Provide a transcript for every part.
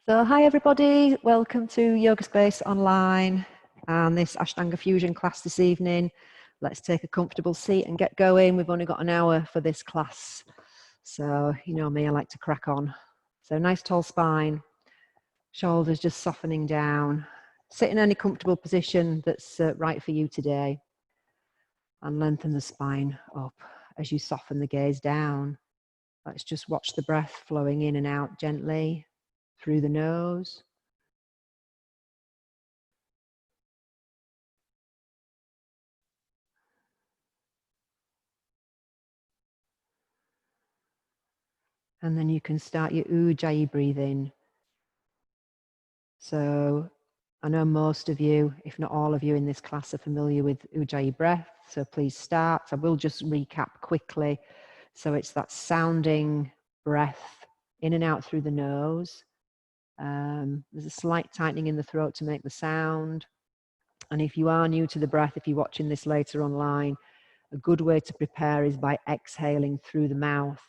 So hi everybody, welcome to Yoga Space Online and this Ashtanga Fusion class this evening. Let's take a comfortable seat and get going. We've only got an hour for this class. So you know me, I like to crack on. So nice tall spine, shoulders just softening down. Sit in any comfortable position that's right for you today. And lengthen the spine up as you soften the gaze down. Let's just watch the breath flowing in and out gently through the nose. And then you can start your Ujjayi breathing. So I know most of you, if not all of you in this class, are familiar with Ujjayi breath. So please start. I will just recap quickly. So it's that sounding breath in and out through the nose. There's a slight tightening in the throat to make the sound. And if you are new to the breath, if you're watching this later online, a good way to prepare is by exhaling through the mouth.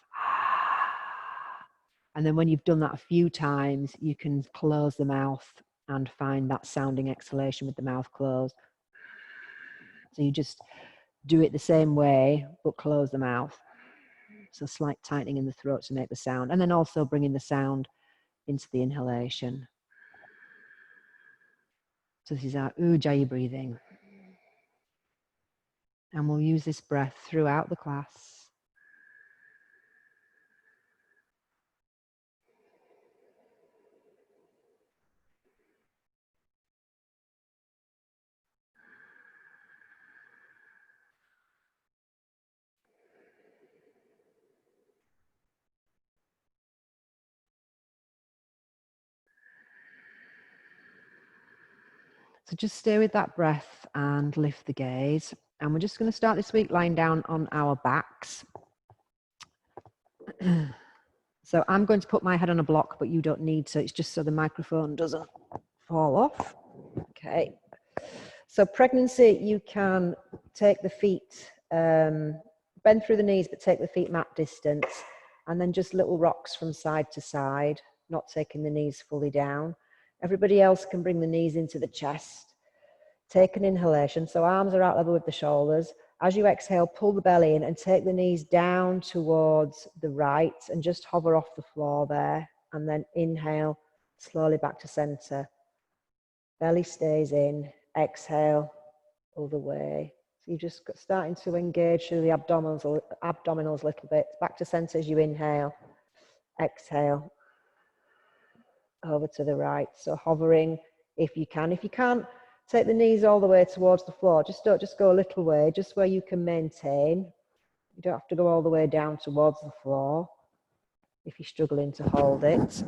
And then when you've done that a few times, you can close the mouth and find that sounding exhalation with the mouth closed. So you just do it the same way, but close the mouth. So slight tightening in the throat to make the sound. And then also bringing the sound into the inhalation. So this is our Ujjayi breathing. And we'll use this breath throughout the class. So just stay with that breath and lift the gaze. And we're just going to start this week lying down on our backs. So I'm going to put my head on a block, but you don't need to. It's just so the microphone doesn't fall off. Okay. So pregnancy, you can take the feet, bend through the knees, but take the feet mat distance. And then just little rocks from side to side, not taking the knees fully down. Everybody else can bring the knees into the chest. Take an inhalation. So arms are out level with the shoulders. As you exhale, pull the belly in and take the knees down towards the right and just hover off the floor there. And then inhale, slowly back to center. Belly stays in, exhale, other way. So you're just starting to engage through the abdominals a little bit. Back to center as you inhale, exhale, over to the right. So hovering if you can. If you can't, take the knees all the way towards the floor. Don't just go a little way, just where you can maintain. You don't have to go all the way down towards the floor if you're struggling to hold it.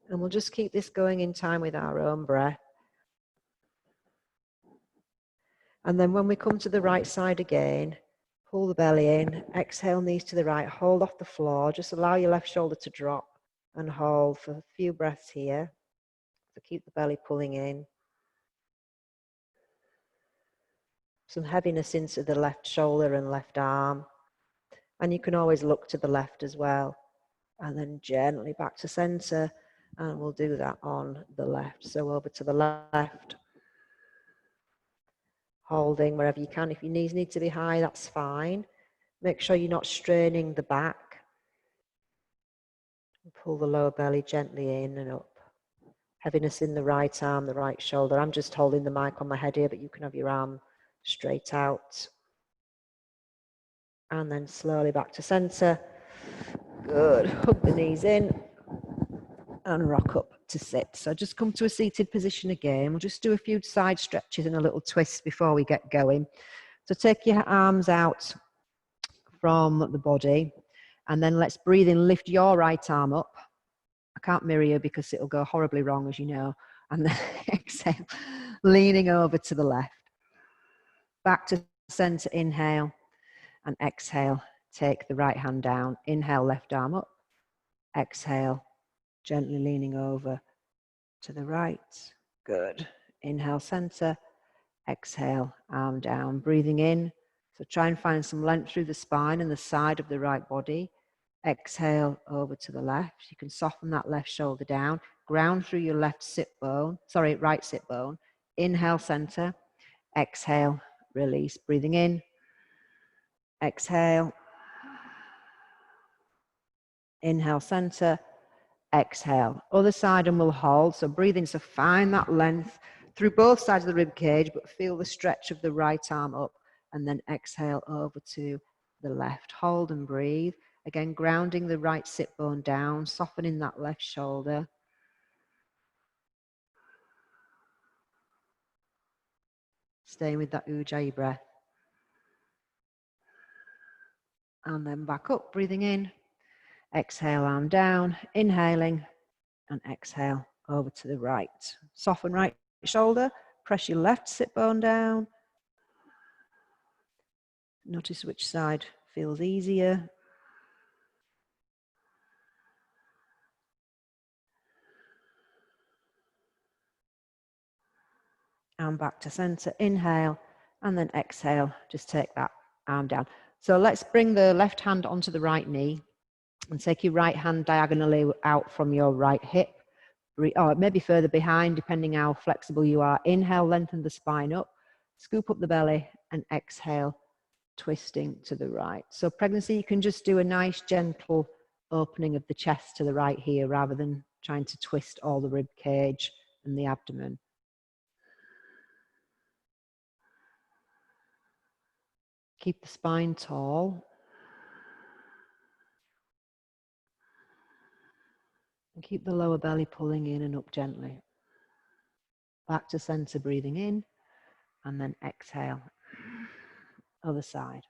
And we'll just keep this going in time with our own breath. And then when we come to the right side again, pull the belly in, exhale, knees to the right, hold off the floor. Just allow your left shoulder to drop and hold for a few breaths here. So keep the belly pulling in. Some heaviness into the left shoulder and left arm. And you can always look to the left as well. And then gently back to center. And we'll do that on the left. So over to the left. Holding wherever you can. If your knees need to be high, that's fine. Make sure you're not straining the back. Pull the lower belly gently in and up. Heaviness in the right arm, the right shoulder. I'm just holding the mic on my head here, but you can have your arm straight out. And then slowly back to center. Good. Hug the knees in and rock up to sit. So just come to a seated position again. We'll just do a few side stretches and a little twist before we get going. So take your arms out from the body and then let's breathe in, lift your right arm up. I can't mirror you because it'll go horribly wrong, as you know. And then exhale, leaning over to the left. Back to center, inhale and exhale. Take the right hand down. Inhale, left arm up. Exhale, gently leaning over to the right. Good. Inhale, center. Exhale, arm down. Breathing in. So try and find some length through the spine and the side of the right body. Exhale over to the left. You can soften that left shoulder down. Ground through your left sit bone, sorry, right sit bone. Inhale, center. Exhale, release. Breathing in. Exhale. Inhale, center. Exhale. Other side and we'll hold. So breathe in. So find that length through both sides of the rib cage, but feel the stretch of the right arm up. And then exhale over to the left. Hold and breathe. Again, grounding the right sit bone down, softening that left shoulder. Staying with that Ujjayi breath. And then back up, breathing in. Exhale, arm down, inhaling, and exhale over to the right. Soften right shoulder, press your left sit bone down. Notice which side feels easier. And back to center, inhale, and then exhale, just take that arm down. So let's bring the left hand onto the right knee and take your right hand diagonally out from your right hip, or maybe further behind, depending how flexible you are. Inhale, lengthen the spine up, scoop up the belly, and exhale, twisting to the right. So pregnancy, you can just do a nice gentle opening of the chest to the right here, rather than trying to twist all the rib cage and the abdomen. Keep the spine tall. And keep the lower belly pulling in and up gently. Back to center, breathing in, and then exhale. Other side.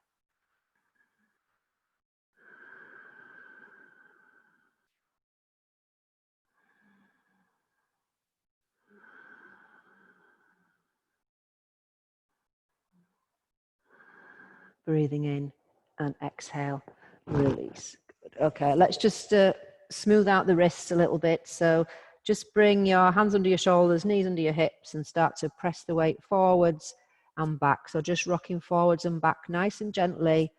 Breathing in and exhale, release. Good. Okay, let's just smooth out the wrists a little bit. So just bring your hands under your shoulders, knees under your hips, and start to press the weight forwards and back. So just rocking forwards and back nice and gently.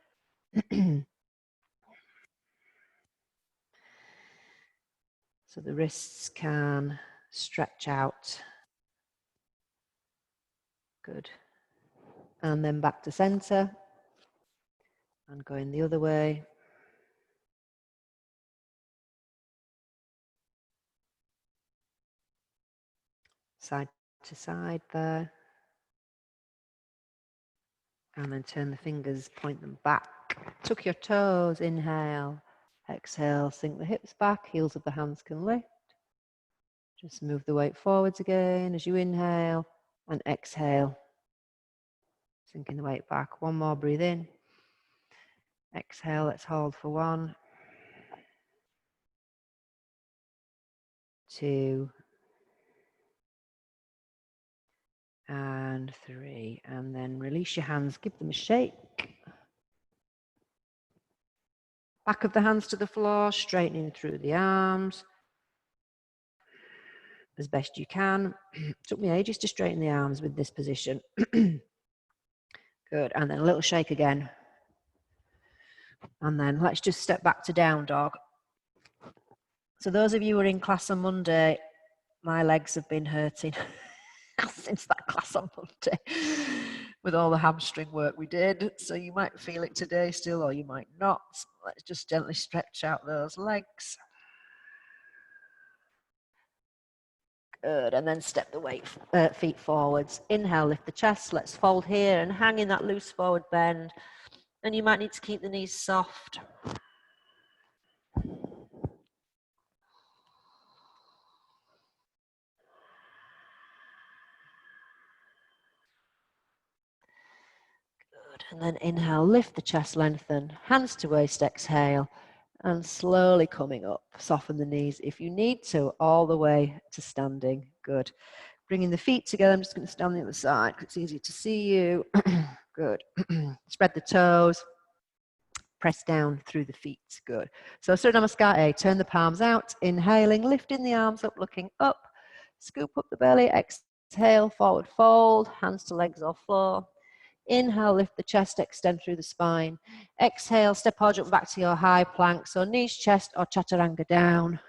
So the wrists can stretch out. Good. And then back to center. And going the other way. Side to side there. And then turn the fingers, point them back. Tuck your toes, inhale. Exhale, sink the hips back, heels of the hands can lift. Just move the weight forwards again as you inhale and exhale. Sinking the weight back. One more, breathe in. Exhale, let's hold for 1, 2, and 3. And then release your hands, give them a shake. Back of the hands to the floor, straightening through the arms as best you can. Took me ages to straighten the arms with this position. Good, and then a little shake again. And then let's just step back to down dog. So those of you who are in class on Monday, my legs have been hurting since that class on Monday with all the hamstring work we did. So you might feel it today still, or you might not. Let's just gently stretch out those legs. Good, and then step the weight, feet forwards. Inhale, lift the chest. Let's fold here and hang in that loose forward bend. And you might need to keep the knees soft. Good, and then inhale, lift the chest, lengthen. Hands to waist, exhale. And slowly coming up, soften the knees if you need to, all the way to standing. Good. Bringing the feet together. I'm just going to stand on the other side because it's easier to see you. Good. Spread the toes. Press down through the feet. Good. So Surya Namaskar A. Turn the palms out. Inhaling, lifting the arms up, looking up. Scoop up the belly. Exhale, forward fold. Hands to legs or floor. Inhale, lift the chest, extend through the spine. Exhale, step or jump back to your high plank. So knees, chest, or chaturanga down.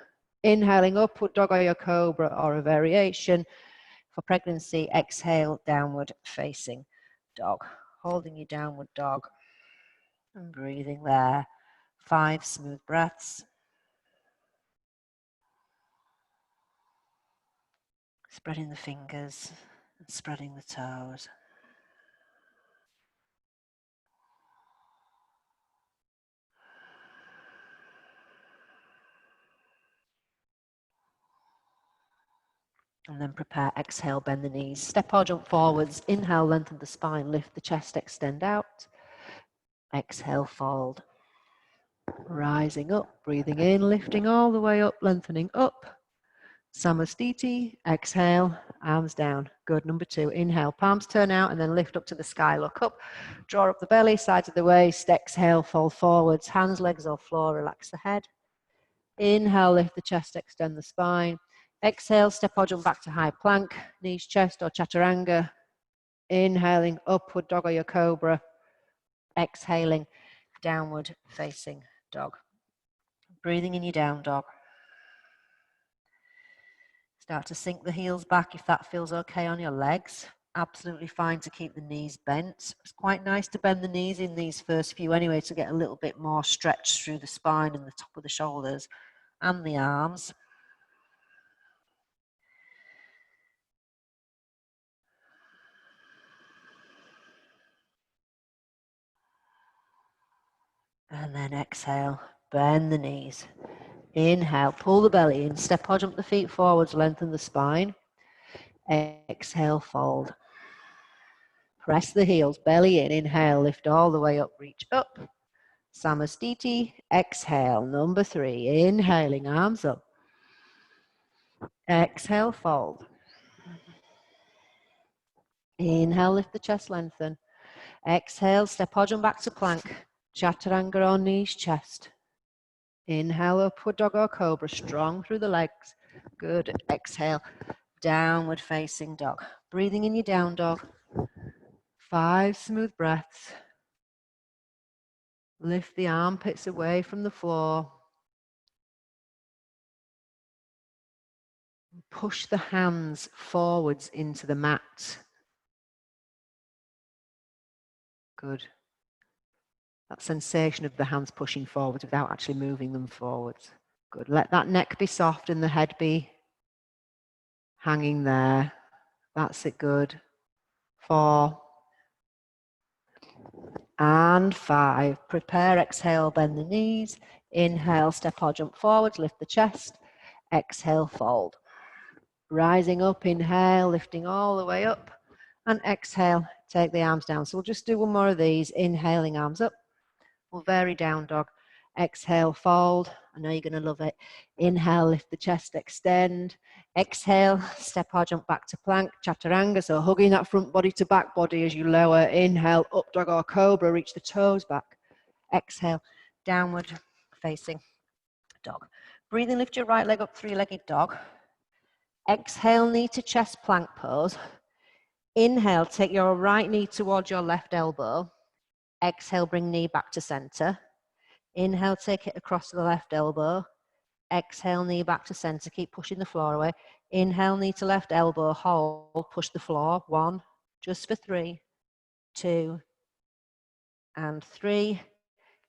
Inhaling, upward dog or your cobra or a variation. For pregnancy, exhale, downward facing dog. Holding your downward dog and breathing there. 5 smooth breaths. Spreading the fingers and spreading the toes. And then prepare, exhale, bend the knees. Step or jump forwards. Inhale, lengthen the spine, lift the chest, extend out. Exhale, fold. Rising up, breathing in, lifting all the way up, lengthening up. Samastiti, exhale, arms down. Good, number 2. Inhale, palms turn out and then lift up to the sky, look up. Draw up the belly, sides of the waist, exhale, fold forwards. Hands, legs or floor, relax the head. Inhale, lift the chest, extend the spine. Exhale, step or jump back to high plank, knees, chest or chaturanga. Inhaling, upward dog or your cobra. Exhaling, downward facing dog. Breathing in your down dog. Start to sink the heels back if that feels okay on your legs. Absolutely fine to keep the knees bent. It's quite nice to bend the knees in these first few anyway to get a little bit more stretch through the spine and the top of the shoulders and the arms. And then exhale, bend the knees. Inhale, pull the belly in, step or jump the feet forwards, lengthen the spine. Exhale, fold. Press the heels, belly in, inhale, lift all the way up, reach up. Samastiti, exhale, number 3, inhaling, arms up. Exhale, fold. Inhale, lift the chest, lengthen. Exhale, step or jump back to plank. Chaturanga or knees, chest. Inhale, upward dog or cobra, strong through the legs. Good. Exhale, downward facing dog. Breathing in your down dog. 5 smooth breaths. Lift the armpits away from the floor. Push the hands forwards into the mat. Good. That sensation of the hands pushing forwards without actually moving them forwards. Good. Let that neck be soft and the head be hanging there. That's it. Good. 4 and 5. Prepare, exhale, bend the knees. Inhale, step or jump forwards, lift the chest. Exhale, fold. Rising up, inhale, lifting all the way up. And exhale, take the arms down. So we'll just do one more of these. Inhaling, arms up. We'll vary down dog. Exhale, fold. I know you're going to love it. Inhale, lift the chest, extend. Exhale, step or jump back to plank, chaturanga. So hugging that front body to back body as you lower. Inhale, up dog or cobra, reach the toes back. Exhale, downward facing dog. Breathing, lift your right leg up, 3-legged dog. Exhale, knee to chest plank pose. Inhale, take your right knee towards your left elbow. Exhale, bring knee back to center. Inhale, take it across to the left elbow. Exhale, knee back to center. Keep pushing the floor away. Inhale, knee to left elbow. Hold, push the floor. 1, just for 3, 2, and 3.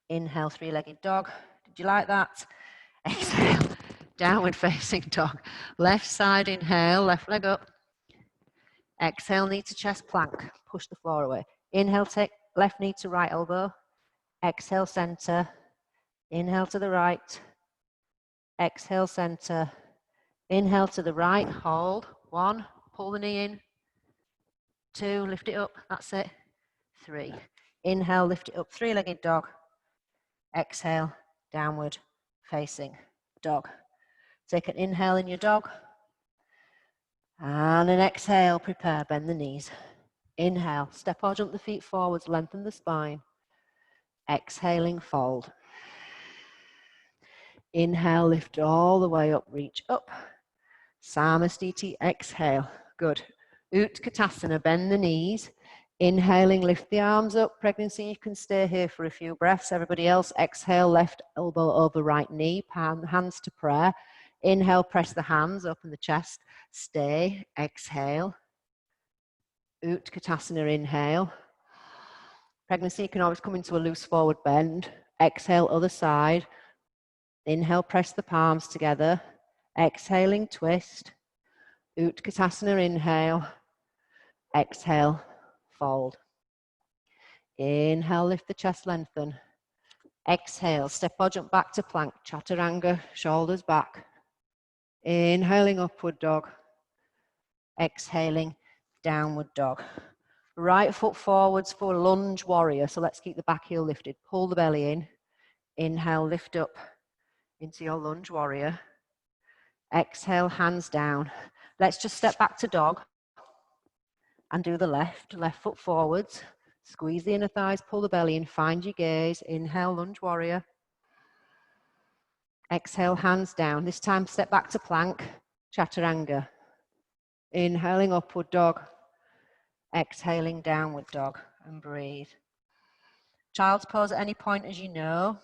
Inhale, 3-legged dog. Did you like that? Exhale, downward facing dog. Left side, inhale, left leg up. Exhale, knee to chest plank. Push the floor away. Inhale, take left knee to right elbow. Exhale, center. Inhale to the right. Exhale, center. Inhale to the right. Hold. 1. Pull the knee in. 2. Lift it up. That's it. 3. Inhale, lift it up. 3-legged dog. Exhale, downward facing dog. Take an inhale in your dog. And an exhale. Prepare. Bend the knees. Inhale. Step or jump the feet forwards. Lengthen the spine. Exhaling, fold. Inhale, lift all the way up, reach up. Samastiti, exhale. Good. Utkatasana, bend the knees. Inhaling, lift the arms up. Pregnancy, you can stay here for a few breaths. Everybody else, exhale, left elbow over right knee, hands to prayer. Inhale, press the hands, open the chest. Stay, exhale. Utkatasana, inhale. Pregnancy, you can always come into a loose forward bend. Exhale, other side. Inhale, press the palms together. Exhaling, twist. Utkatasana, inhale. Exhale, fold. Inhale, lift the chest, lengthen. Exhale, step or jump back to plank. Chaturanga, shoulders back. Inhaling, upward dog. Exhaling, downward dog. Right foot forwards for lunge warrior. So let's keep the back heel lifted. Pull the belly in. Inhale, lift up into your lunge warrior. Exhale, hands down. Let's just step back to dog and do the left foot forwards. Squeeze the inner thighs, pull the belly in, find your gaze. Inhale, lunge warrior. Exhale, hands down. This time, step back to plank, chaturanga. Inhaling, upward dog. Exhaling, downward dog, and breathe. Child's pose at any point, as you know.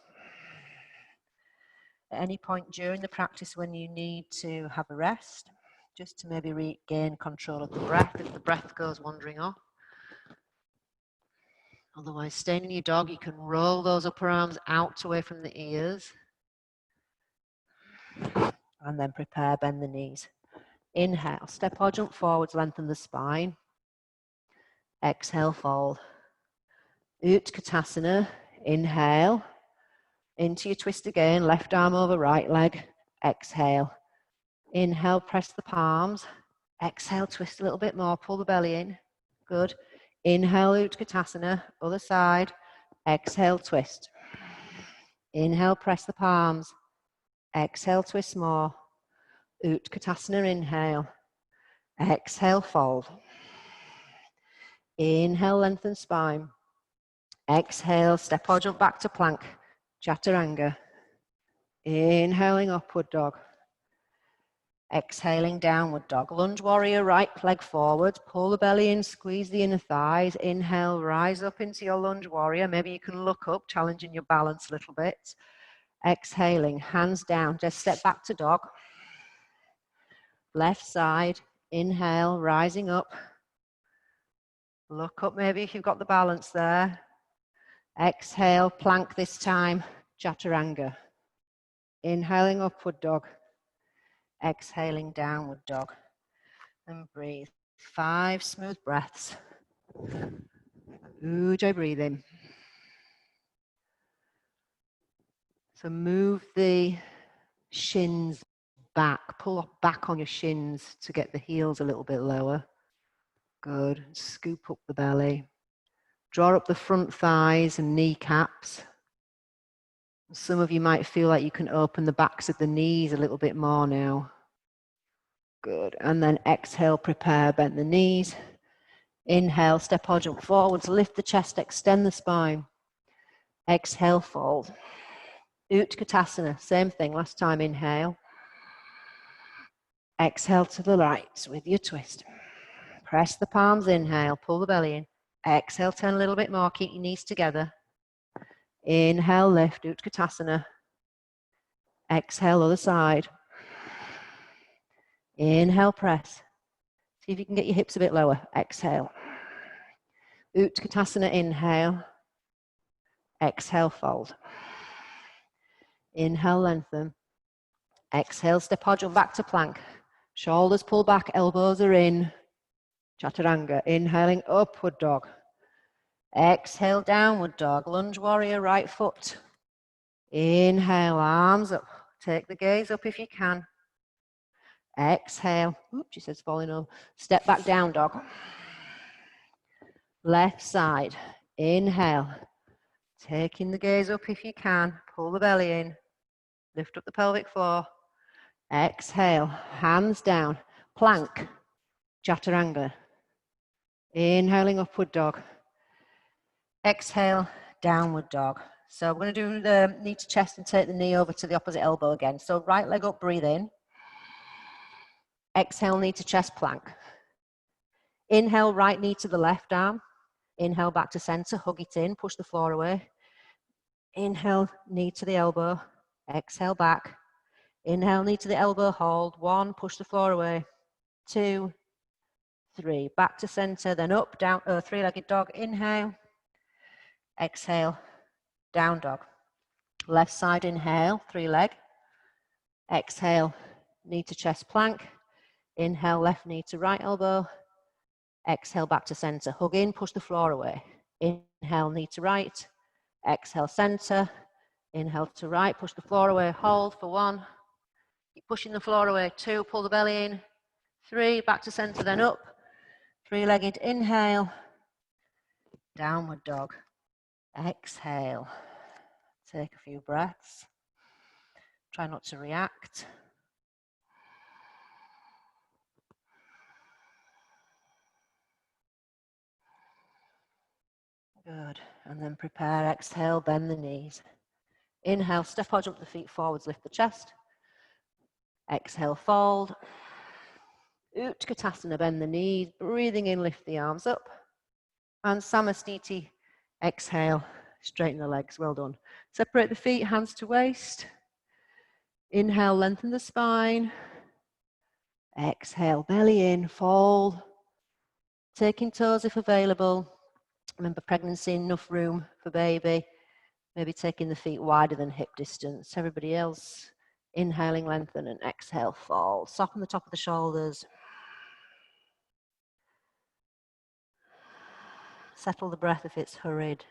At any point during the practice when you need to have a rest, just to maybe regain control of the breath if the breath goes wandering off. Otherwise, staying in your dog, you can roll those upper arms out away from the ears. And then prepare, bend the knees. Inhale, step or jump forwards, lengthen the spine. Exhale, fold. Utkatasana, inhale. Into your twist again, left arm over right leg. Exhale. Inhale, press the palms. Exhale, twist a little bit more, pull the belly in. Good. Inhale, Utkatasana, other side. Exhale, twist. Inhale, press the palms. Exhale, twist more. Utkatasana, inhale. Exhale, fold. Inhale, lengthen spine. Exhale, step or jump back to plank. Chaturanga. Inhaling, upward dog. Exhaling, downward dog. Lunge warrior, right leg forward. Pull the belly in, squeeze the inner thighs. Inhale, rise up into your lunge warrior. Maybe you can look up, challenging your balance a little bit. Exhaling, hands down. Just step back to dog. Left side. Inhale, rising up. Look up maybe if you've got the balance there. Exhale, plank this time. Chaturanga. Inhaling, upward dog. Exhaling, downward dog. And breathe. 5 smooth breaths. Ujjayi breathing. So move the shins back. Pull back on your shins to get the heels a little bit lower. Good. Scoop up the belly. Draw up the front thighs and kneecaps. Some of you might feel like you can open the backs of the knees a little bit more now. Good. And then exhale, prepare, bend the knees. Inhale, step or jump forwards, lift the chest, extend the spine. Exhale, fold. Utkatasana, same thing, last time, inhale. Exhale to the right with your twist. Press the palms, inhale, pull the belly in. Exhale, turn a little bit more, keep your knees together. Inhale, lift, Utkatasana. Exhale, other side. Inhale, press. See if you can get your hips a bit lower. Exhale. Utkatasana, inhale. Exhale, fold. Inhale, lengthen. Exhale, step or jump back to plank. Shoulders pull back, elbows are in. Chaturanga. Inhaling, upward dog. Exhale, downward dog. Lunge warrior, right foot. Inhale, arms up. Take the gaze up if you can. Exhale. Oops, she says falling over. Step back, down dog. Left side. Inhale. Taking the gaze up if you can. Pull the belly in. Lift up the pelvic floor. Exhale. Hands down. Plank. Chaturanga. Inhaling, upward dog. Exhale, downward dog. So we're going to do the knee to chest and take the knee over to the opposite elbow again. So right leg up, breathe in. Exhale, knee to chest, plank. Inhale, right knee to the left arm. Inhale back to center, hug it in, push the floor away. Inhale, knee to the elbow. Exhale back. Inhale, knee to the elbow, hold. 1, push the floor away. 2, 3, back to center, then up, down, three-legged dog. Inhale. Exhale, down dog. Left side, inhale, 3-leg. Exhale, knee to chest plank. Inhale, left knee to right elbow. Exhale, back to center. Hug in, push the floor away. Inhale, knee to right. Exhale, center. Inhale to right, push the floor away. Hold for 1. Keep pushing the floor away. 2, pull the belly in. 3, back to center, then up. 3-legged inhale. Downward dog. Exhale. Take a few breaths. Try not to react. Good. And then prepare. Exhale, bend the knees. Inhale, step or jump the feet forwards, lift the chest. Exhale, fold. Utkatasana, bend the knees. Breathing in, lift the arms up. And Samastiti, exhale, straighten the legs. Well done. Separate the feet, hands to waist. Inhale, lengthen the spine. Exhale, belly in, fold. Taking toes if available. Remember, pregnancy, enough room for baby. Maybe taking the feet wider than hip distance. Everybody else, inhaling, lengthen, and exhale, fold. Soften the top of the shoulders. Settle the breath if it's hurried.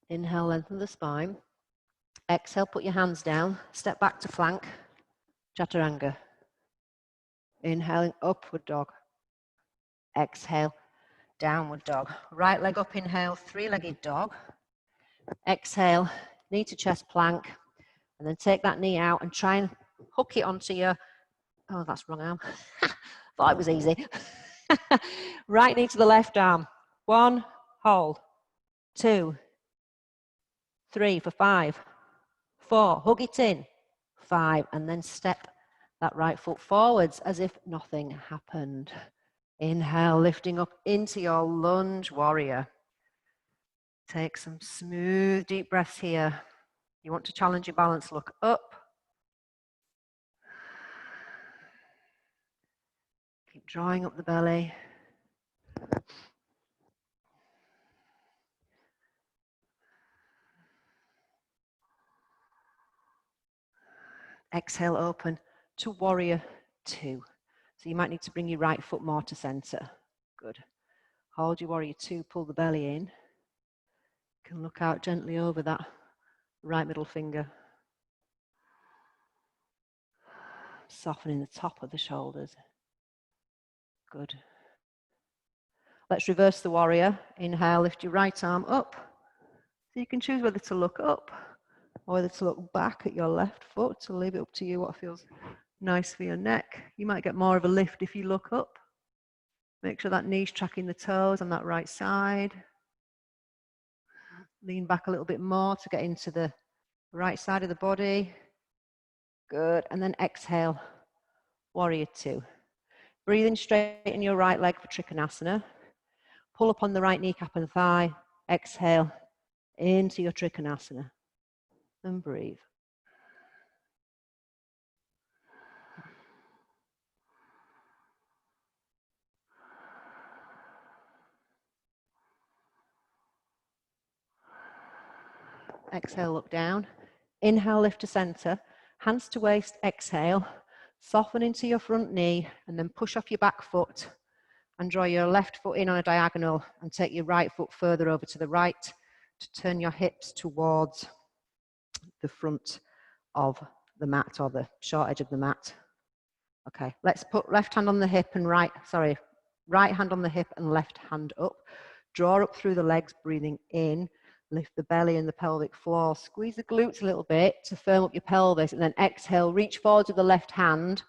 Inhale, lengthen the spine. Exhale, put your hands down. Step back to plank. Chaturanga. Inhaling, upward dog. Exhale, downward dog. Right leg up, inhale, 3-legged dog. Exhale, knee to chest plank. And then take that knee out and try and hook it onto your, oh, that's wrong arm. Thought it was easy. Right knee to the left arm. 1, hold. 2, 3 for 5. 4, hug it in. 5, and then step that right foot forwards as if nothing happened. Inhale, lifting up into your lunge warrior. Take some smooth, deep breaths here. You want to challenge your balance, look up. Keep drawing up the belly. Exhale, open to warrior 2. So you might need to bring your right foot more to center. Good. Hold your warrior 2, pull the belly in. You can look out gently over that right middle finger. Softening the top of the shoulders. Good. Let's reverse the warrior. Inhale, lift your right arm up. So you can choose whether to look up or whether to look back at your left foot. So leave it up to you what feels nice for your neck. You might get more of a lift if you look up. Make sure that knee's tracking the toes on that right side. Lean back a little bit more to get into the right side of the body. Good. And then exhale, warrior 2. Breathing straight in your right leg for Trikonasana. Pull up on the right kneecap and thigh. Exhale into your Trikonasana. And breathe. Exhale, look down. Inhale, lift to center. Hands to waist, exhale. Soften into your front knee and then push off your back foot and draw your left foot in on a diagonal and take your right foot further over to the right to turn your hips towards the front of the mat or the short edge of the mat. Okay, let's put left hand on the hip and right hand on the hip and left hand up. Draw up through the legs, breathing in. Lift the belly and the pelvic floor. Squeeze the glutes a little bit to firm up your pelvis, and then exhale, reach forward with the left hand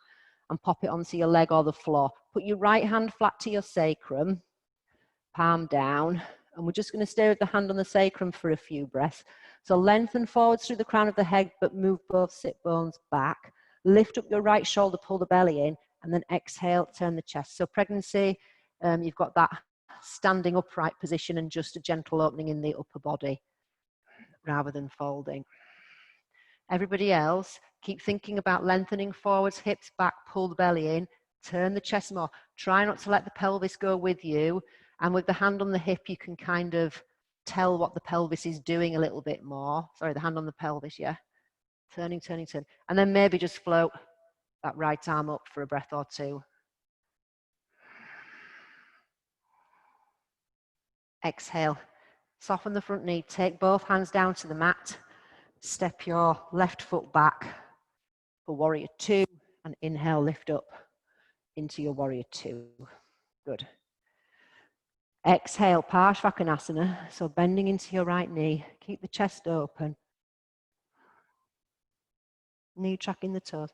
and pop it onto your leg or the floor. Put your right hand flat to your sacrum. palm down. And we're just going to stay with the hand on the sacrum for a few breaths. So lengthen forwards through the crown of the head, but move both sit bones back. Lift up your right shoulder, pull the belly in, and then exhale, turn the chest. So pregnancy, you've got that standing upright position and just a gentle opening in the upper body rather than folding. Everybody else, keep thinking about lengthening forwards, hips back, pull the belly in, turn the chest more. Try not to let the pelvis go with you. And with the hand on the hip, you can kind of tell what the pelvis is doing a little bit more. Sorry, the hand on the pelvis, yeah. Turning, turning, turning. And then maybe just float that right arm up for a breath or two. Exhale. Soften the front knee. Take both hands down to the mat. Step your left foot back for warrior two. And inhale, lift up into your warrior two. Good. Exhale, Parshvakonasana. So bending into your right knee. Keep the chest open. Knee tracking the toes.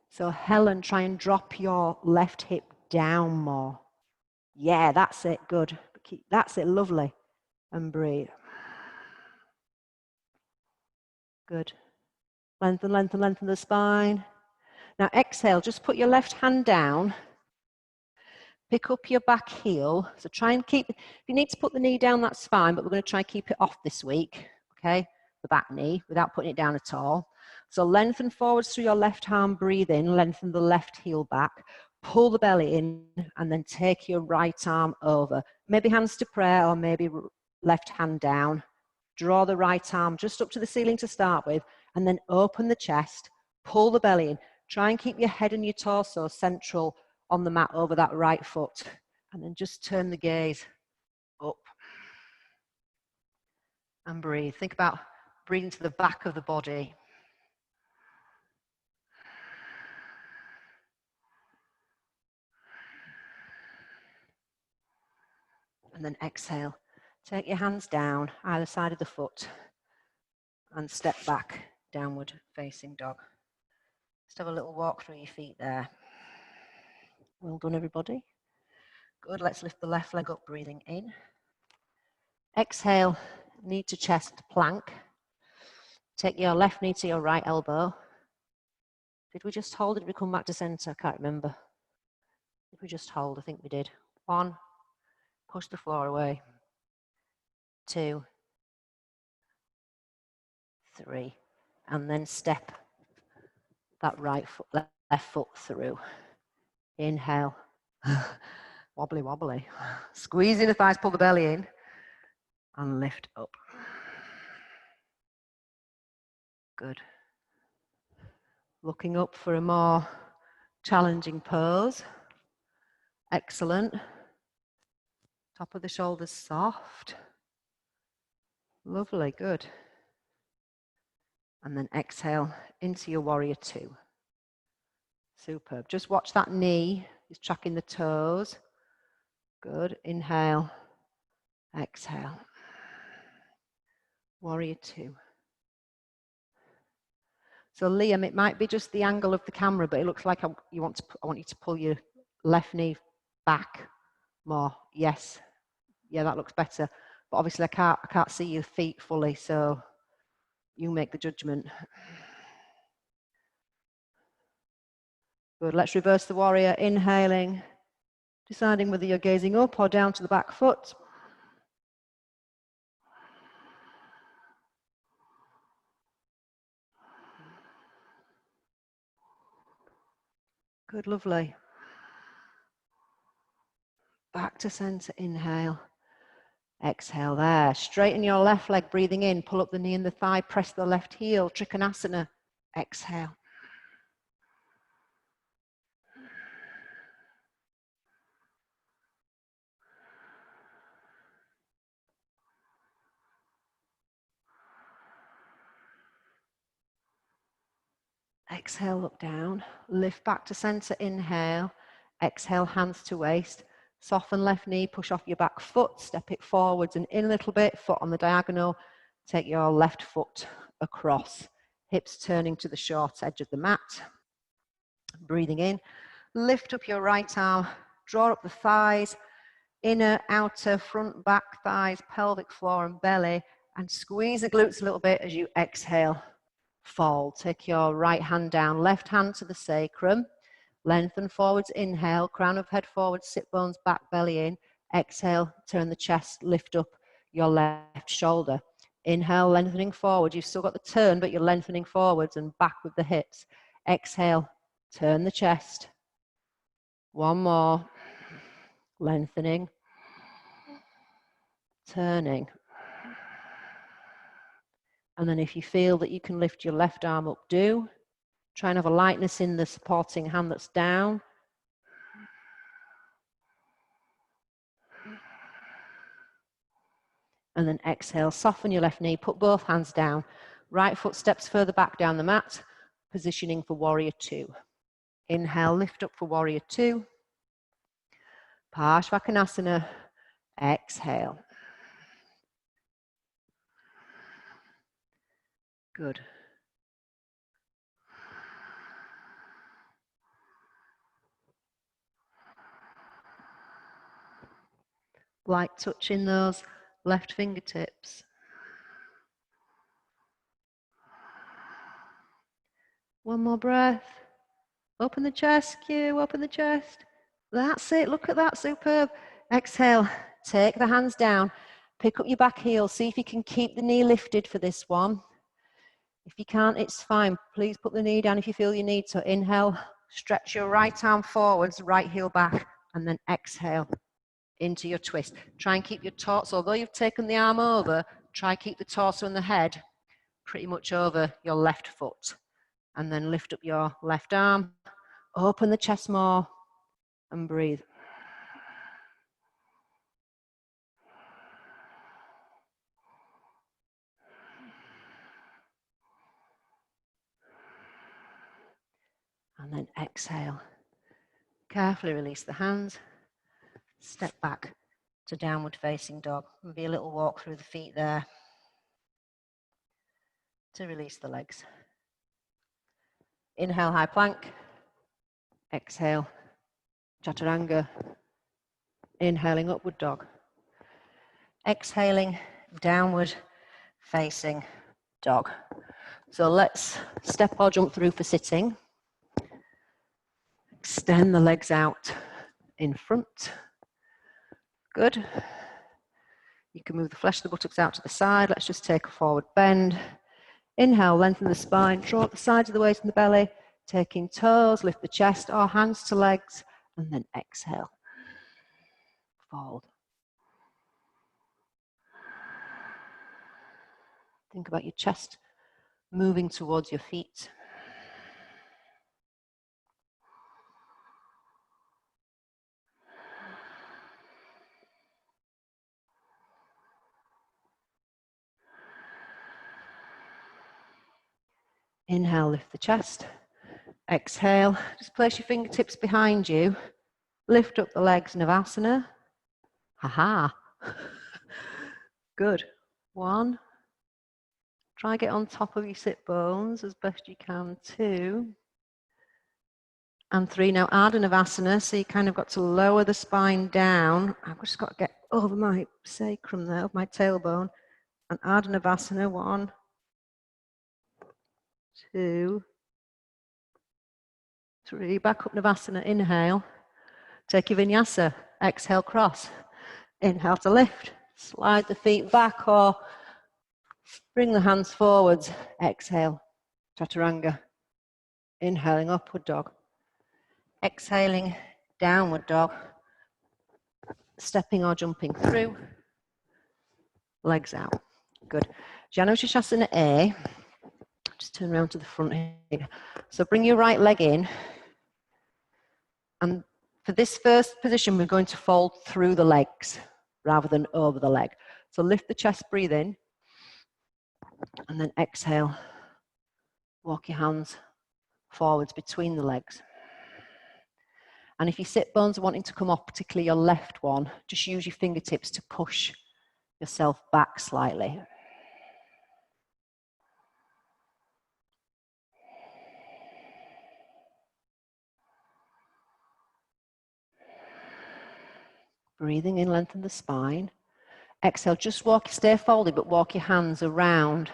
So Helen, try and drop your left hip down more. Yeah, that's it. Good. That's it. Lovely. And breathe. Good. Lengthen, lengthen, lengthen the spine. Now exhale, just put your left hand down. Pick up your back heel. So try and keep, if you need to put the knee down, that's fine, but we're going to try and keep it off this week. Okay, the back knee, without putting it down at all. So lengthen forwards through your left arm, breathe in, lengthen the left heel back, pull the belly in, and then take your right arm over. Maybe hands to prayer or maybe left hand down. Draw the right arm just up to the ceiling to start with, and then open the chest, pull the belly in. Try and keep your head and your torso central on the mat over that right foot. And then just turn the gaze up. And breathe. Think about breathing to the back of the body. And then exhale. Take your hands down, either side of the foot, and step back, downward facing dog. Just have a little walk through your feet there. Well done, everybody. Good, let's lift the left leg up, breathing in. Exhale, knee to chest plank. Take your left knee to your right elbow. Did we just hold? Did we come back to center? I can't remember. Did we just hold? I think we did. 1, push the floor away. 2, 3, and then step that right foot, left foot through. Inhale. Wobbly, wobbly. Squeeze in the thighs, pull the belly in, and lift up. Good. Looking up for a more challenging pose. Excellent. Top of the shoulders soft. Lovely, good. And then exhale into your warrior two. Superb. Just watch that knee. Is tracking the toes. Good. Inhale. Exhale. Warrior two. So Liam, it might be just the angle of the camera, but it looks like I want you to pull your left knee back more. Yes. Yeah, that looks better. But obviously I can't see your feet fully, so you make the judgment. Good. Let's reverse the warrior. Inhaling, deciding whether you're gazing up or down to the back foot. Good, lovely. Back to center, inhale. Exhale there. Straighten your left leg, breathing in. Pull up the knee and the thigh, press the left heel, Trikonasana. Exhale. Exhale, look down. Lift back to center, inhale. Exhale, hands to waist. Soften left knee, push off your back foot, step it forwards and in a little bit, foot on the diagonal. Take your left foot across. Hips turning to the short edge of the mat. Breathing in. Lift up your right arm, draw up the thighs, inner, outer, front, back thighs, pelvic floor and belly, and squeeze the glutes a little bit as you exhale, fold. Take your right hand down, left hand to the sacrum, lengthen forwards, inhale, crown of head forward, sit bones back, belly in, exhale, turn the chest, lift up your left shoulder. Inhale, lengthening forward, you've still got the turn, but you're lengthening forwards and back with the hips. Exhale, turn the chest. One more, lengthening, turning. And then if you feel that you can lift your left arm up, do. Try and have a lightness in the supporting hand that's down. And then exhale, soften your left knee, put both hands down. Right foot steps further back down the mat, positioning for warrior two. Inhale, lift up for warrior two. Parshvakonasana, exhale. Good. Light touch in those left fingertips. One more breath. Open the chest, Q, open the chest. That's it, look at that, superb. Exhale, take the hands down, pick up your back heel, see if you can keep the knee lifted for this one. If you can't, it's fine. Please put the knee down if you feel you need to. Inhale, stretch your right arm forwards, right heel back, and then exhale into your twist. Try and keep your torso, although you've taken the arm over, try keep the torso and the head pretty much over your left foot. And then lift up your left arm, open the chest more, and breathe. And then exhale. Carefully release the hands. Step back to downward facing dog. Maybe a little walk through the feet there to release the legs. Inhale, high plank. Exhale, chaturanga. Inhaling, upward dog. Exhaling, downward facing dog. So let's step or jump through for sitting. Extend the legs out in front. Good. You can move the flesh of the buttocks out to the side. Let's just take a forward bend. Inhale, lengthen the spine, draw up the sides of the waist and the belly, taking toes, lift the chest or hands to legs, and then exhale. Fold. Think about your chest moving towards your feet. Inhale, lift the chest. Exhale, just place your fingertips behind you. Lift up the legs, Navasana. Ha-ha. Good. One. Try get on top of your sit bones as best you can. Two. And three. Now, Ardha Navasana, so you kind of got to lower the spine down. I've just got to get over my sacrum there, over my tailbone. And Ardha Navasana, 1, 2, 3. Back up Navasana, inhale. Take your vinyasa, exhale, cross. Inhale to lift. Slide the feet back or bring the hands forwards. Exhale, chaturanga. Inhaling, upward dog. Exhaling, downward dog. Stepping or jumping through. Legs out. Good. Janu Shasana A. Just turn around to the front here. So bring your right leg in. And for this first position, we're going to fold through the legs rather than over the leg. So lift the chest, breathe in. And then exhale. Walk your hands forwards between the legs. And if your sit bones are wanting to come off, particularly your left one, just use your fingertips to push yourself back slightly. Breathing in, lengthen the spine. Exhale, just stay folded, but walk your hands around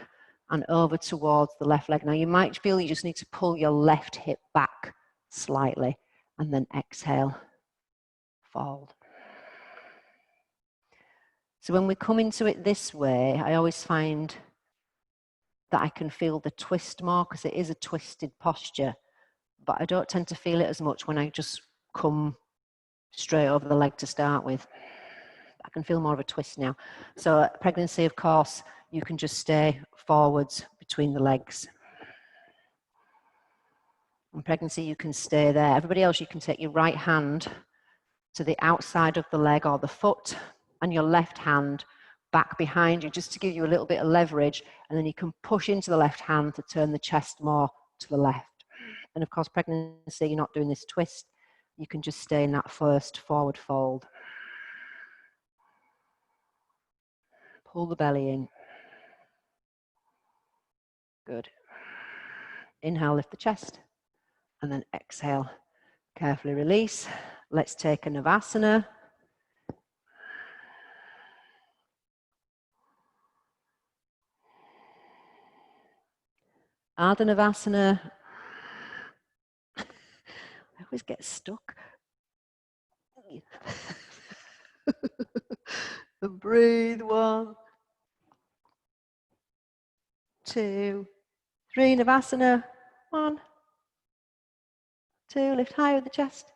and over towards the left leg. Now you might feel you just need to pull your left hip back slightly and then exhale, fold. So when we come into it this way, I always find that I can feel the twist more because it is a twisted posture, but I don't tend to feel it as much when I just come straight over the leg to start with. I can feel more of a twist now. So pregnancy, of course, you can just stay forwards between the legs. In pregnancy, you can stay there. Everybody else, you can take your right hand to the outside of the leg or the foot and your left hand back behind you just to give you a little bit of leverage, and then you can push into the left hand to turn the chest more to the left. And of course, pregnancy, you're not doing this twist. You can just stay in that first forward fold. Pull the belly in. Good. Inhale, lift the chest, and then exhale, carefully release. Let's take a Navasana. Ardha Navasana. I always get stuck. And breathe. 1, 2, 3. Navasana. 1, 2. Lift high with the chest.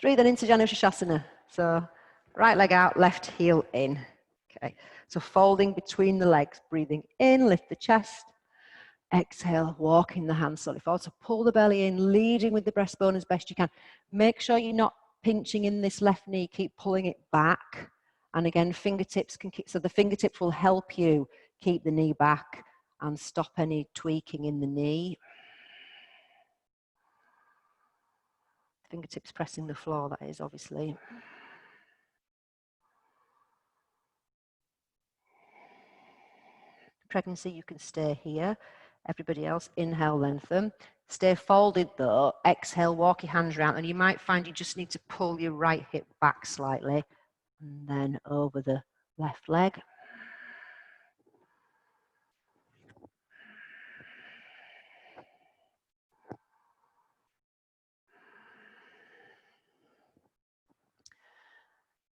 3. Then into Janushasana. So right leg out, left heel in. Okay. So folding between the legs, breathing in, lift the chest. Exhale, walking the hands slowly forward. So pull the belly in, leading with the breastbone as best you can. Make sure you're not pinching in this left knee. Keep pulling it back. And again, fingertips can keep, so the fingertips will help you keep the knee back and stop any tweaking in the knee. Fingertips pressing the floor, that is, obviously. Pregnancy, you can stay here. Everybody else, inhale, lengthen. Stay folded though. Exhale, walk your hands around, and you might find you just need to pull your right hip back slightly and then over the left leg.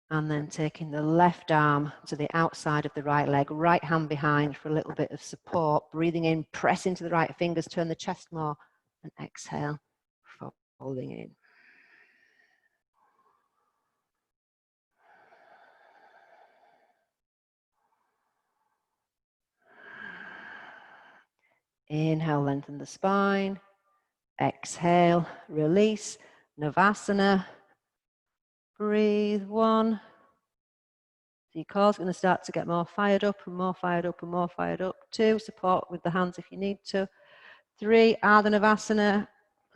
And then taking the left arm to the outside of the right leg, right hand behind for a little bit of support. Breathing in, press into the right fingers, turn the chest more, and exhale, folding in. Inhale, lengthen the spine. Exhale, release. Navasana. Breathe. 1. So your core's going to start to get more fired up and more fired up and more fired up. 2, support with the hands if you need to. 3, Ardha Navasana.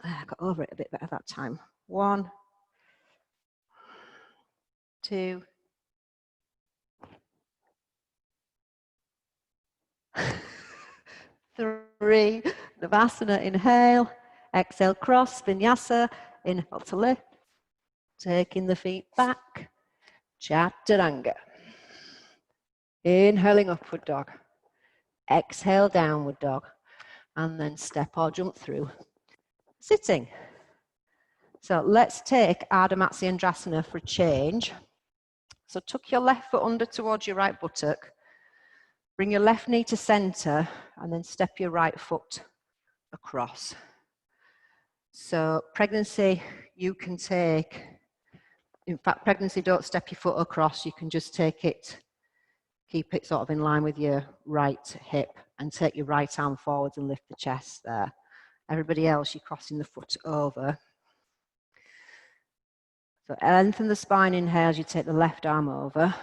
I got over it a bit better that time. 1, 2, 3. Navasana, inhale. Exhale, cross, vinyasa. Inhale to lift. Taking the feet back. Chaturanga. Inhaling, upward dog. Exhale, downward dog. And then step or jump through. Sitting. So let's take Ardha Matsyendrasana for a change. So tuck your left foot under towards your right buttock. Bring your left knee to center and then step your right foot across. So pregnancy, you can take, in fact, pregnancy, don't step your foot across. You can just take it, keep it sort of in line with your right hip and take your right arm forwards and lift the chest there. Everybody else, you're crossing the foot over. So lengthen the spine, inhale as you take the left arm over.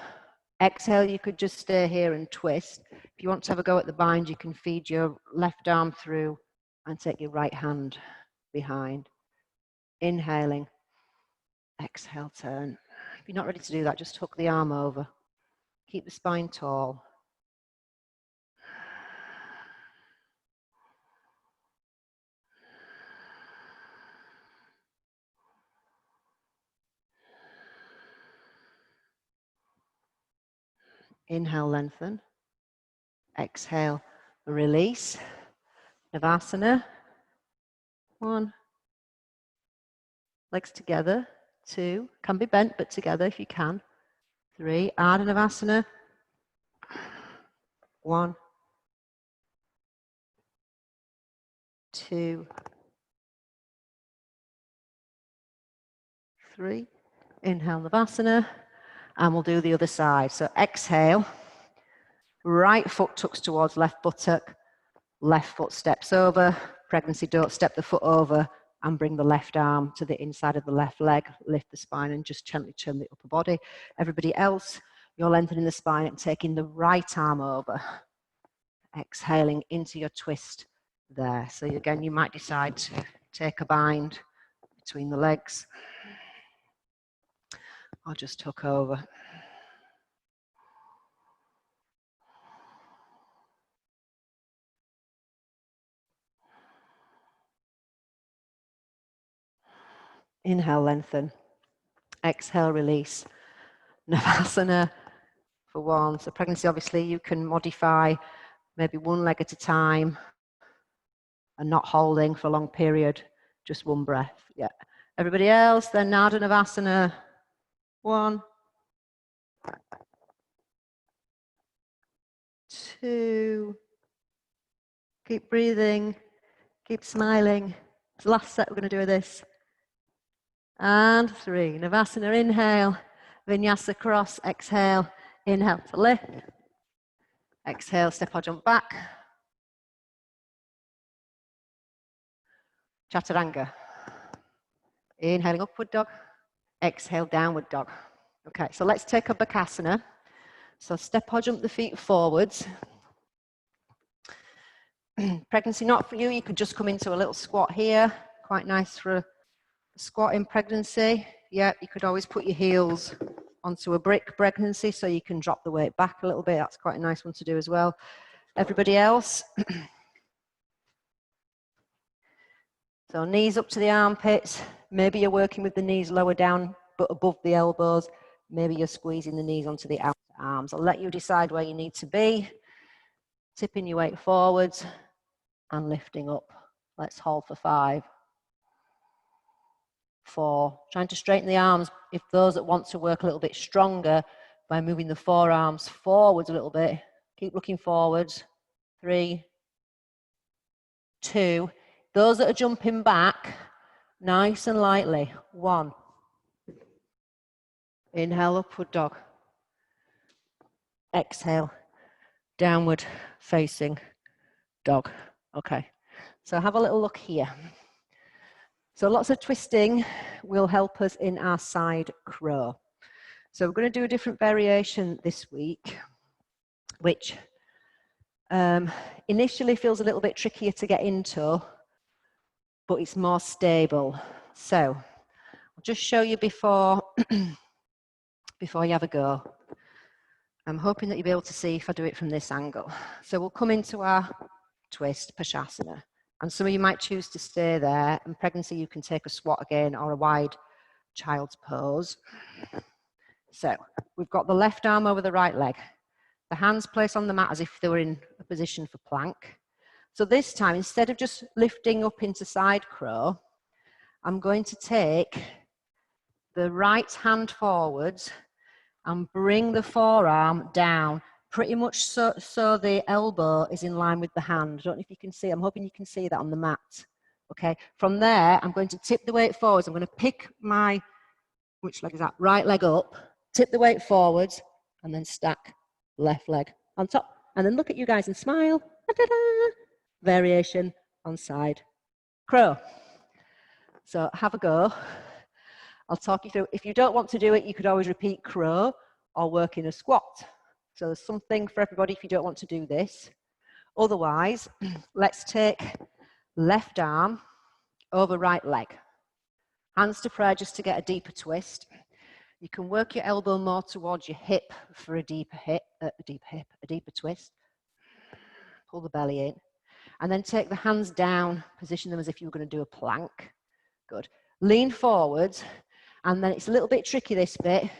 Exhale, you could just stay here and twist. If you want to have a go at the bind, you can feed your left arm through and take your right hand behind. Inhaling, exhale, turn. If you're not ready to do that, just hook the arm over. Keep the spine tall. Inhale, lengthen. Exhale, release. Navasana. 1. Legs together. 2. Can be bent, but together if you can. 3. Ardha Navasana. 1. 2. 3. Inhale, Navasana. And we'll do the other side. So exhale. Right foot tucks towards left buttock. Left foot steps over. Pregnancy, don't step the foot over and bring the left arm to the inside of the left leg. Lift the spine and just gently turn the upper body. Everybody else, you're lengthening the spine and taking the right arm over. Exhaling into your twist there. So again, you might decide to take a bind between the legs or just tuck over. Inhale, lengthen. Exhale, release. Navasana for 1. So pregnancy, obviously, you can modify maybe one leg at a time and not holding for a long period, just one breath. Yeah. Everybody else, then Ardha Navasana. 1, 2. Keep breathing. Keep smiling. It's the last set we're going to do with this. And 3. Navasana, inhale. Vinyasa cross, exhale. Inhale to lift. Exhale, step or jump back. Chaturanga. Inhaling upward dog. Exhale, downward dog. Okay, so let's take a Bakasana. So step or jump the feet forwards. Pregnancy not for you, you could just come into a little squat here. Quite nice for a squat in pregnancy. Yeah, you could always put your heels onto a brick pregnancy so you can drop the weight back a little bit. That's quite a nice one to do as well. Everybody else. So knees up to the armpits. Maybe you're working with the knees lower down but above the elbows. Maybe you're squeezing the knees onto the outer arms. I'll let you decide where you need to be. Tipping your weight forwards and lifting up. Let's hold for 5. 4. Trying to straighten the arms. If those that want to work a little bit stronger by moving the forearms forwards a little bit, keep looking forwards. 3, 2. Those that are jumping back, nice and lightly. 1. Inhale, upward dog. Exhale, downward facing dog. Okay, so have a little look here. So lots of twisting will help us in our side crow. So we're going to do a different variation this week, which initially feels a little bit trickier to get into, but it's more stable. So I'll just show you before you have a go. I'm hoping that you'll be able to see if I do it from this angle. So we'll come into our twist, Pashasana. And some of you might choose to stay there. In pregnancy, you can take a squat again or a wide child's pose. So we've got the left arm over the right leg. The hands placed on the mat as if they were in a position for plank. So this time, instead of just lifting up into side crow, I'm going to take the right hand forwards and bring the forearm down, pretty much so the elbow is in line with the hand. I don't know if you can see, I'm hoping you can see that on the mat. Okay, from there, I'm going to tip the weight forwards. I'm going to pick my, which leg is that? Right leg up, tip the weight forwards, and then stack left leg on top. And then look at you guys and smile. Da-da-da. Variation on side crow. So have a go. I'll talk you through. If you don't want to do it, you could always repeat crow or work in a squat. So there's something for everybody if you don't want to do this. Otherwise, let's take left arm over right leg. Hands to prayer just to get a deeper twist. You can work your elbow more towards your hip for a deeper twist. Pull the belly in. And then take the hands down, position them as if you were going to do a plank. Good. Lean forwards. And then it's a little bit tricky, this bit.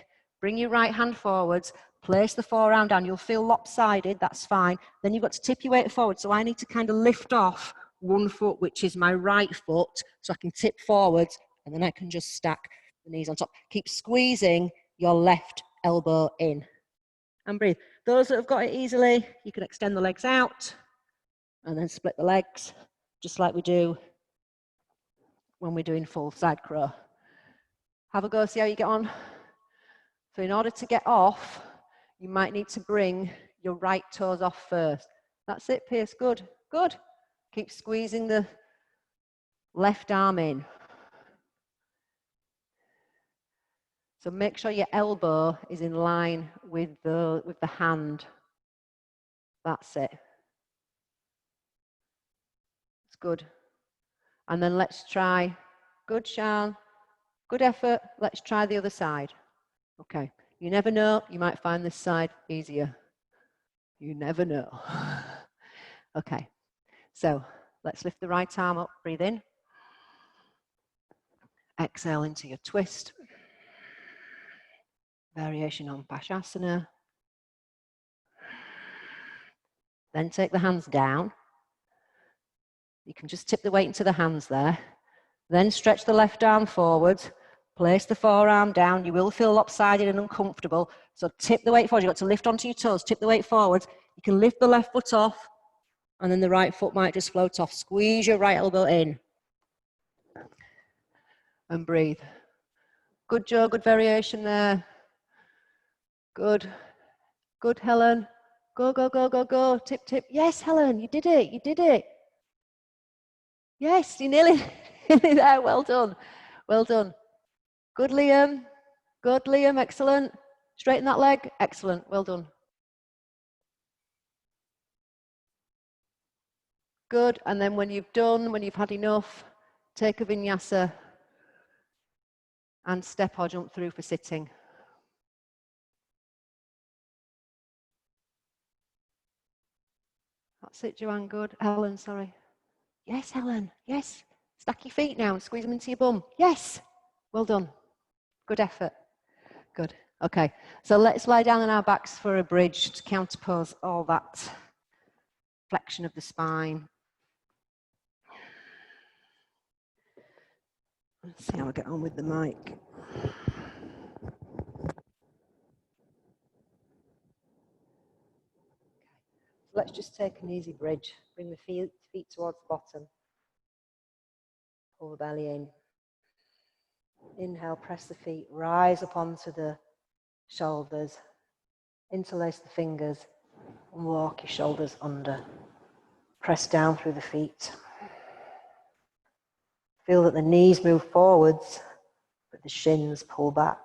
Bring your right hand forwards, Place the forearm down. You'll feel lopsided, that's fine. Then you've got to tip your weight forward. So I need to kind of lift off one foot, which is my right foot, so I can tip forwards, and then I can just stack the knees on top. Keep squeezing your left elbow in. And breathe. Those that have got it easily, you can extend the legs out and then split the legs, just like we do when we're doing full side crow. Have a go, see how you get on. So in order to get off, you might need to bring your right toes off first. That's it, Pierce, good, good. Keep squeezing the left arm in. So make sure your elbow is in line with the hand. That's it. It's good. And then let's try, good, Sean, good effort. Let's try the other side. Okay, you never know, you might find this side easier. You never know. Okay, so let's lift the right arm up, breathe in. Exhale into your twist. Variation on Pashasana. Then take the hands down. You can just tip the weight into the hands there. Then stretch the left arm forward. Place the forearm down. You will feel lopsided and uncomfortable. So tip the weight forward. You've got to lift onto your toes. Tip the weight forward. You can lift the left foot off, and then the right foot might just float off. Squeeze your right elbow in. And breathe. Good, Joe. Good variation there. Good. Good, Helen. Go, go, go, go, go. Tip, tip. Yes, Helen, you did it. You did it. Yes, you're nearly there. Well done. Well done. Good, Liam. Good, Liam. Excellent. Straighten that leg. Excellent. Well done. Good. And then when you've done, when you've had enough, take a vinyasa and step or jump through for sitting. That's it, Joanne. Good. Helen, sorry. Yes, Helen. Yes. Stack your feet now and squeeze them into your bum. Yes. Well done. Good effort. Good. Okay. So let's lie down on our backs for a bridge to counterpose all that flexion of the spine. Let's see how I get on with the mic. Let's just take an easy bridge. Bring the feet towards the bottom. Pull the belly in. Inhale, press the feet, rise up onto the shoulders. Interlace the fingers and walk your shoulders under. Press down through the feet. Feel that the knees move forwards, but the shins pull back.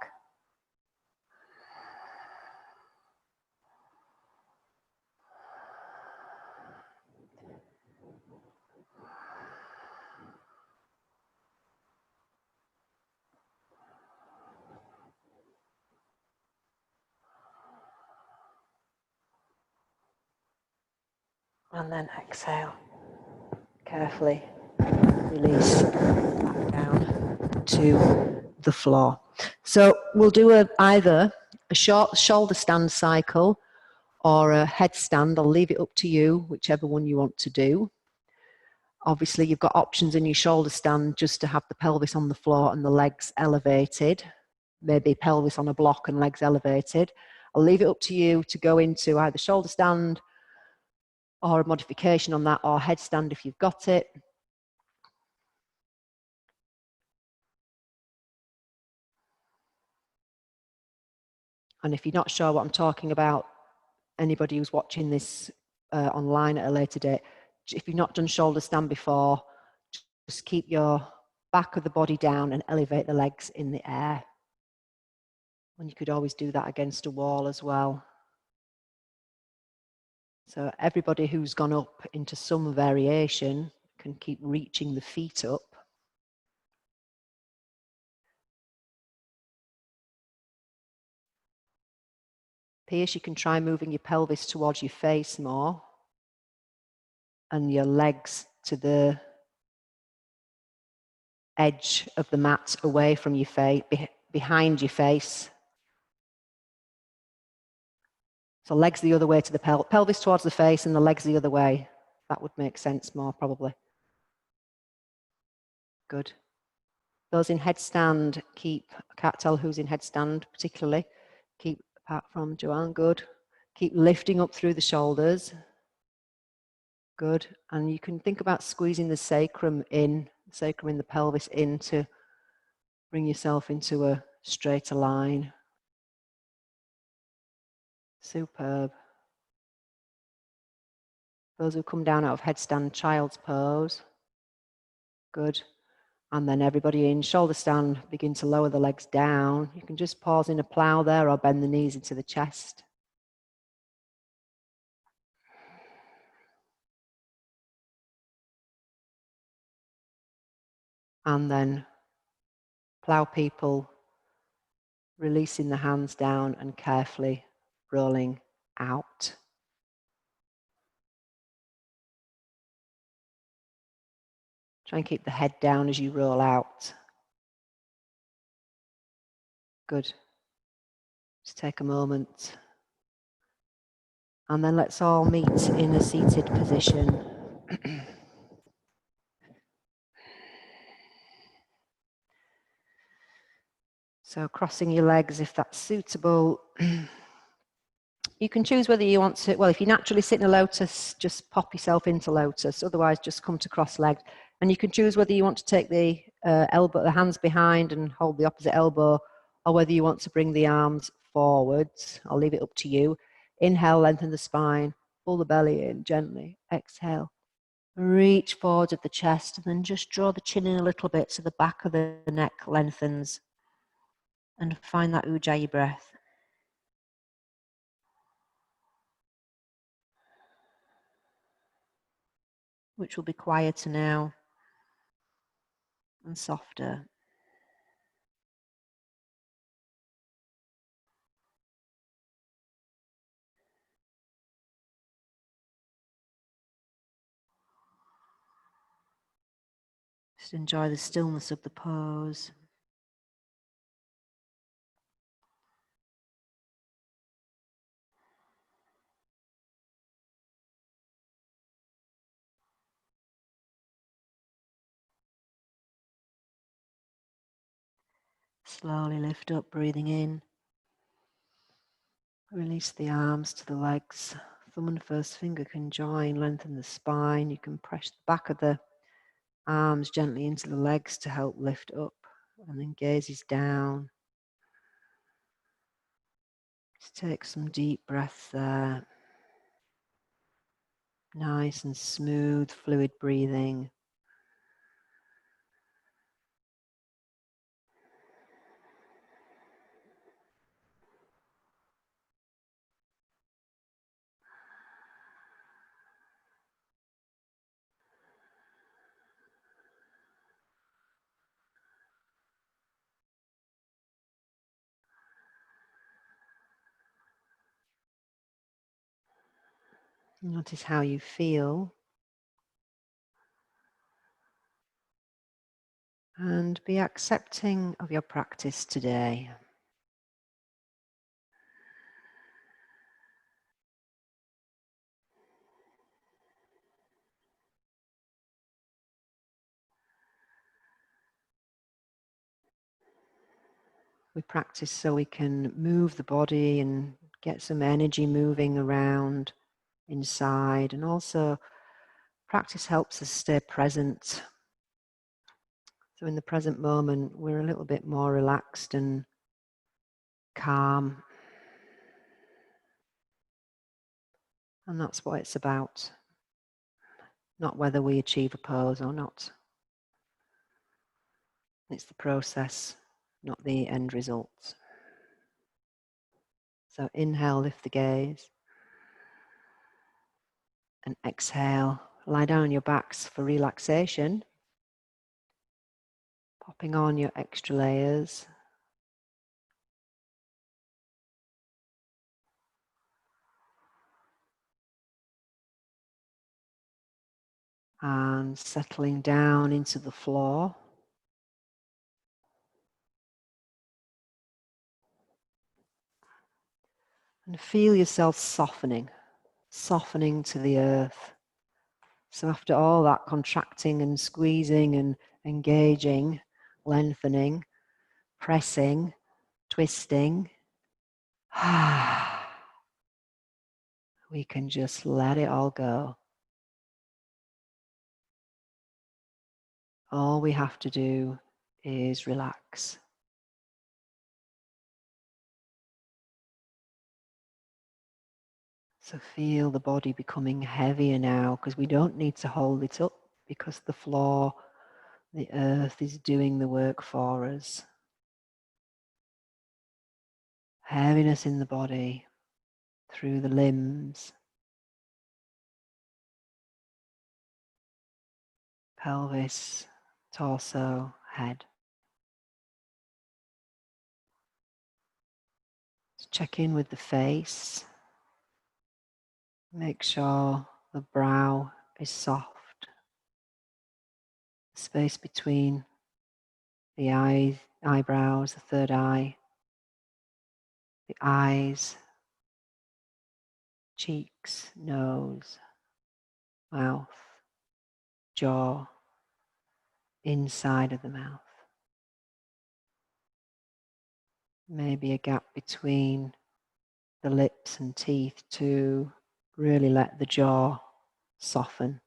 And then exhale. Carefully release back down to the floor. So we'll do either a short shoulder stand cycle or a headstand. I'll leave it up to you, whichever one you want to do. Obviously, you've got options in your shoulder stand just to have the pelvis on the floor and the legs elevated. Maybe pelvis on a block and legs elevated. I'll leave it up to you to go into either shoulder stand or a modification on that, or headstand if you've got it. And if you're not sure what I'm talking about, anybody who's watching this online at a later date, if you've not done shoulder stand before, just keep your back of the body down and elevate the legs in the air. And you could always do that against a wall as well. So everybody who's gone up into some variation can keep reaching the feet up. Pierce, you can try moving your pelvis towards your face more and your legs to the edge of the mat away from your face, behind your face. So legs the other way to the pelvis towards the face and the legs the other way. That would make sense more probably. Good. Those in headstand, keep, I can't tell who's in headstand particularly. Keep, apart from Joanne, good. Keep lifting up through the shoulders. Good. And you can think about squeezing the sacrum in the pelvis in to bring yourself into a straighter line. Superb. Those who come down out of headstand, child's pose. Good. And then everybody in shoulder stand, begin to lower the legs down. You can just pause in a plow there or bend the knees into the chest. And then plow people, releasing the hands down and carefully rolling out. Try and keep the head down as you roll out. Good. Just take a moment. And then let's all meet in a seated position. So crossing your legs if that's suitable. You can choose whether you want to, well, if you naturally sit in a lotus, just pop yourself into lotus. Otherwise, just come to cross-legged. And you can choose whether you want to take the elbow, the hands behind and hold the opposite elbow, or whether you want to bring the arms forwards. I'll leave it up to you. Inhale, lengthen the spine, pull the belly in gently. Exhale, reach forward at the chest, and then just draw the chin in a little bit so the back of the neck lengthens. And find that Ujjayi breath. Which will be quieter now and softer. Just enjoy the stillness of the pose. Slowly lift up, breathing in. Release the arms to the legs. Thumb and first finger can join, lengthen the spine. You can press the back of the arms gently into the legs to help lift up, and then gazes down. Just take some deep breaths there. Nice and smooth, fluid breathing. Notice how you feel. And be accepting of your practice today. We practice so we can move the body and get some energy moving around inside, and also practice helps us stay present. So in the present moment, we're a little bit more relaxed and calm. And that's what it's about. Not whether we achieve a pose or not. It's the process, not the end result. So inhale, lift the gaze. And exhale, lie down on your backs for relaxation. Popping on your extra layers. And settling down into the floor. And feel yourself softening, softening to the earth. So after all that contracting and squeezing and engaging, lengthening, pressing, twisting, we can just let it all go. All we have to do is relax. So feel the body becoming heavier now, because we don't need to hold it up, because the floor, the earth is doing the work for us. Heaviness in the body, through the limbs, pelvis, torso, head. Just check in with the face. Make sure the brow is soft. The space between the eyebrows, the third eye, the eyes, cheeks, nose, mouth, jaw, inside of the mouth. Maybe a gap between the lips and teeth to really let the jaw soften.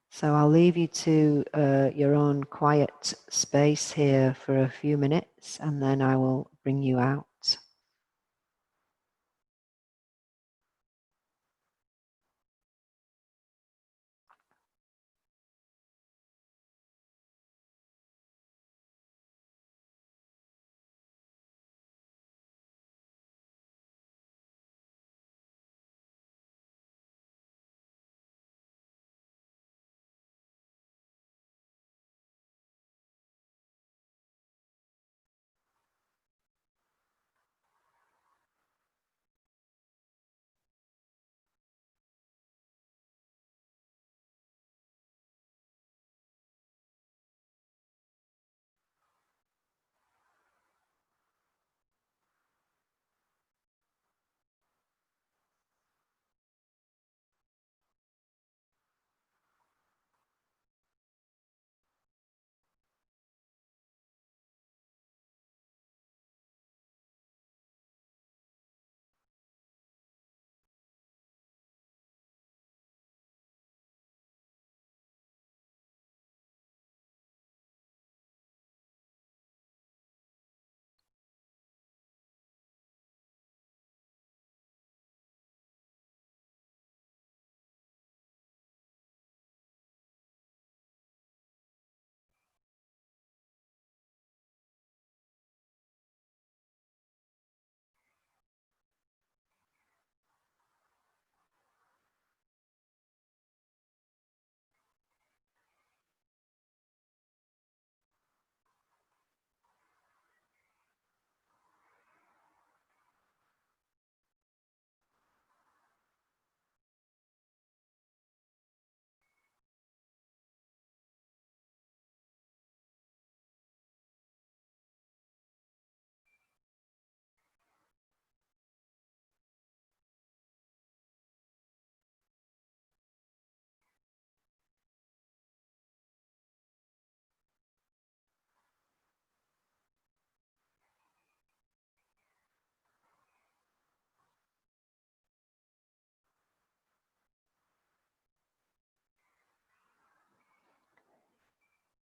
So I'll leave you to your own quiet space here for a few minutes, and then I will bring you out.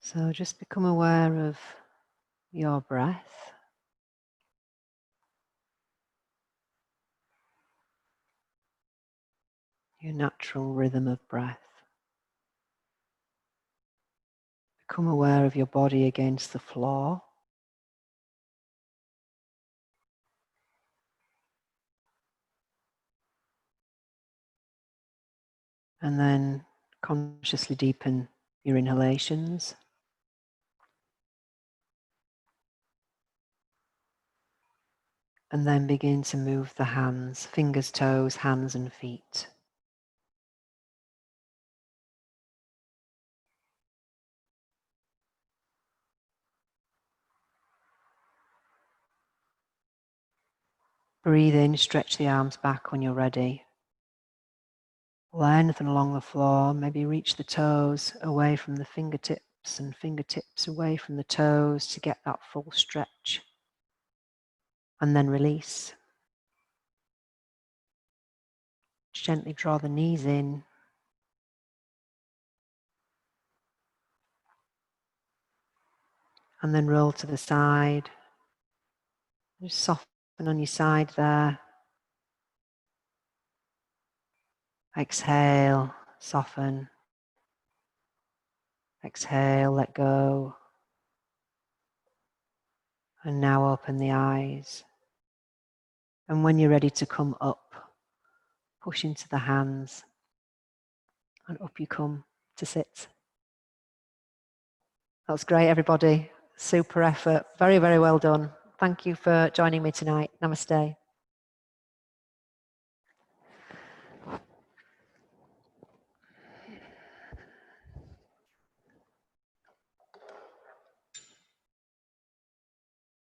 So just become aware of your breath, your natural rhythm of breath. Become aware of your body against the floor. And then consciously deepen your inhalations. And then begin to move the hands, fingers, toes, hands and feet. Breathe in, stretch the arms back when you're ready. Lengthen along the floor, maybe reach the toes away from the fingertips and fingertips away from the toes to get that full stretch. And then release. Gently draw the knees in. And then roll to the side. Just soften on your side there. Exhale, soften. Exhale, let go. And now open the eyes. And when you're ready to come up, push into the hands. And up you come to sit. That was great, everybody. Super effort. Very, very well done. Thank you for joining me tonight. Namaste.